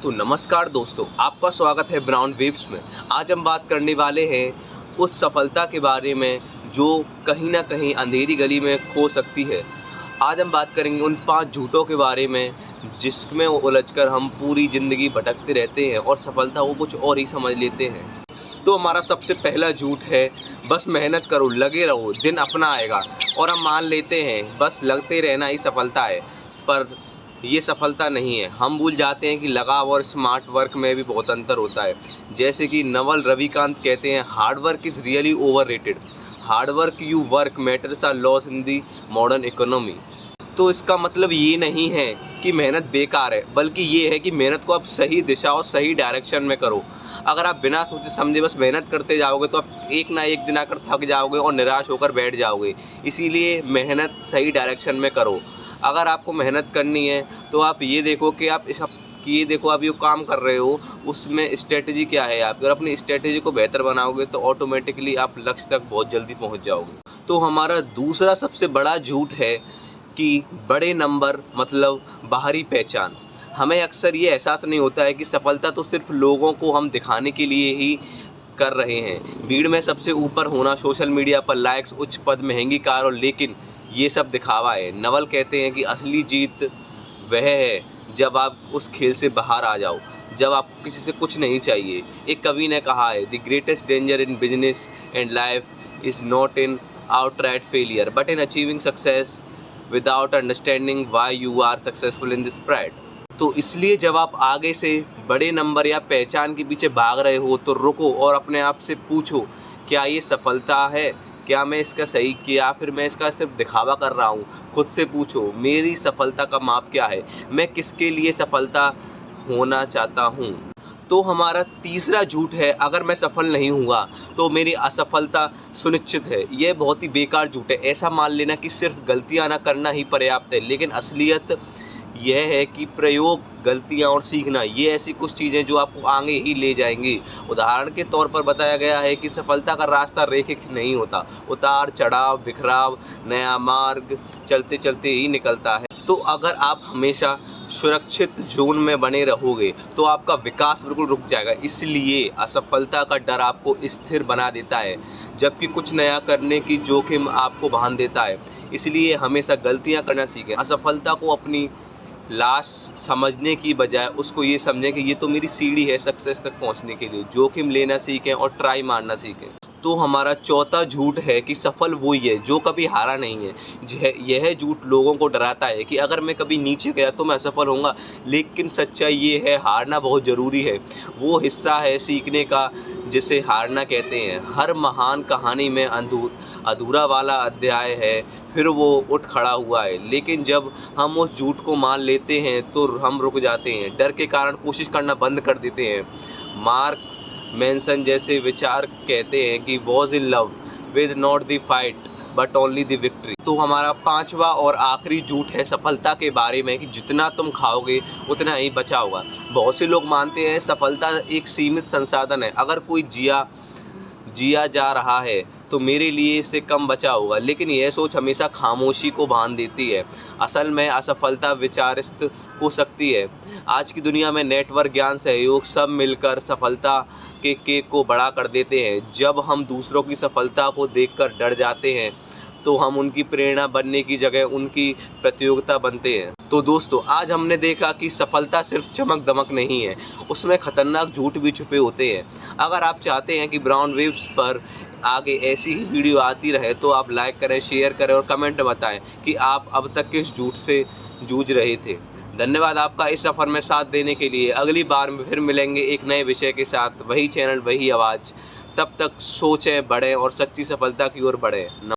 तो नमस्कार दोस्तों, आपका स्वागत है ब्राउन वेव्स में। आज हम बात करने वाले हैं उस सफलता के बारे में जो कहीं न कहीं अंधेरी गली में खो सकती है। आज हम बात करेंगे उन 5 झूठों के बारे में जिसमें उलझकर हम पूरी ज़िंदगी भटकते रहते हैं और सफलता को कुछ और ही समझ लेते हैं। तो हमारा सबसे पहला झूठ है, बस मेहनत करो, लगे रहो, दिन अपना आएगा। और हम मान लेते हैं बस लगते रहना ही सफलता है, पर ये सफलता नहीं है। हम भूल जाते हैं कि लगाव और स्मार्ट वर्क में भी बहुत अंतर होता है। जैसे कि नवल रविकांत कहते हैं, hard work is really overrated. Hard work you work matters are loss in the modern economy. तो इसका मतलब ये नहीं है कि मेहनत बेकार है, बल्कि ये है कि मेहनत को आप सही दिशा और सही डायरेक्शन में करो। अगर आप बिना सोचे समझे बस मेहनत करते जाओगे तो आप एक ना एक दिन आकर थक जाओगे और निराश होकर बैठ जाओगे। इसीलिए मेहनत सही डायरेक्शन में करो। अगर आपको मेहनत करनी है तो आप ये देखो कि आप आप ये काम कर रहे हो, उसमें स्ट्रेटजी क्या है आपकी, और अपनी स्ट्रेटजी को बेहतर बनाओगे तो ऑटोमेटिकली आप लक्ष्य तक बहुत जल्दी पहुंच जाओगे। तो हमारा दूसरा सबसे बड़ा झूठ है कि बड़े नंबर मतलब बाहरी पहचान। हमें अक्सर ये एहसास नहीं होता है कि सफलता तो सिर्फ लोगों को हम दिखाने के लिए ही कर रहे हैं। भीड़ में सबसे ऊपर होना, सोशल मीडिया पर लाइक्स, उच्च पद, महंगी कार, और लेकिन ये सब दिखावा है। नवल कहते हैं कि असली जीत वह है जब आप उस खेल से बाहर आ जाओ, जब आपको किसी से कुछ नहीं चाहिए। एक कवि ने कहा है, the greatest danger in business and life is not in outright failure but in achieving success without understanding why you are successful in this pride. तो इसलिए जब आप आगे से बड़े नंबर या पहचान के पीछे भाग रहे हो तो रुको और अपने आप से पूछो, क्या ये सफलता है? क्या मैं इसका सही किया, फिर मैं इसका सिर्फ दिखावा कर रहा हूँ? खुद से पूछो, मेरी सफलता का माप क्या है? मैं किसके लिए सफलता होना चाहता हूँ? तो हमारा तीसरा झूठ है, अगर मैं सफल नहीं हुआ तो मेरी असफलता सुनिश्चित है। यह बहुत ही बेकार झूठ है। ऐसा मान लेना कि सिर्फ गलतियां ना करना ही पर्याप्त है, लेकिन असलियत यह है कि प्रयोग, गलतियां और सीखना, ये ऐसी कुछ चीज़ें जो आपको आगे ही ले जाएंगी। उदाहरण के तौर पर बताया गया है कि सफलता का रास्ता रेखिक नहीं होता, उतार चढ़ाव, बिखराव, नया मार्ग चलते चलते ही निकलता है। तो अगर आप हमेशा सुरक्षित जोन में बने रहोगे तो आपका विकास बिल्कुल रुक जाएगा। इसलिए असफलता का डर आपको स्थिर बना देता है, जबकि कुछ नया करने की जोखिम आपको बांध देता है। इसलिए हमेशा गलतियां करना सीखें। असफलता को अपनी लाश समझने की बजाय उसको ये समझें कि ये तो मेरी सीढ़ी है सक्सेस तक पहुंचने के लिए। जोखिम लेना सीखें और ट्राई मारना सीखें। तो हमारा चौथा झूठ है कि सफल वही है जो कभी हारा नहीं है। यह झूठ लोगों को डराता है कि अगर मैं कभी नीचे गया तो मैं असफल होऊंगा, लेकिन सच्चाई ये है, हारना बहुत ज़रूरी है। वो हिस्सा है सीखने का जिसे हारना कहते हैं। हर महान कहानी में अधूरा वाला अध्याय है, फिर वो उठ खड़ा हुआ है। लेकिन जब हम उस झूठ को मान लेते हैं तो हम रुक जाते हैं, डर के कारण कोशिश करना बंद कर देते हैं। मार्क्स मैनसन जैसे विचार कहते हैं कि was in love with not the fight but only the victory. तो हमारा पांचवा और आखिरी झूठ है सफलता के बारे में कि जितना तुम खाओगे उतना ही बचा होगा। बहुत से लोग मानते हैं सफलता एक सीमित संसाधन है, अगर कोई जिया जा रहा है तो मेरे लिए इससे कम बचा होगा, लेकिन यह सोच हमेशा खामोशी को बांध देती है। असल में असफलता विचारित हो सकती है। आज की दुनिया में नेटवर्क, ज्ञान, सहयोग सब मिलकर सफलता के केक को बड़ा कर देते हैं। जब हम दूसरों की सफलता को देखकर डर जाते हैं तो हम उनकी प्रेरणा बनने की जगह उनकी प्रतियोगिता बनते हैं। तो दोस्तों, आज हमने देखा कि सफलता सिर्फ चमक दमक नहीं है, उसमें खतरनाक झूठ भी छुपे होते हैं। अगर आप चाहते हैं कि ब्राउन वेव्स पर आगे ऐसी ही वीडियो आती रहे तो आप लाइक करें, शेयर करें और कमेंट में बताएं कि आप अब तक किस झूठ से जूझ रहे थे। धन्यवाद आपका इस सफ़र में साथ देने के लिए। अगली बार में फिर मिलेंगे एक नए विषय के साथ, वही चैनल, वही आवाज़। तब तक सोचें, बढ़ें और सच्ची सफलता की ओर बढ़ें।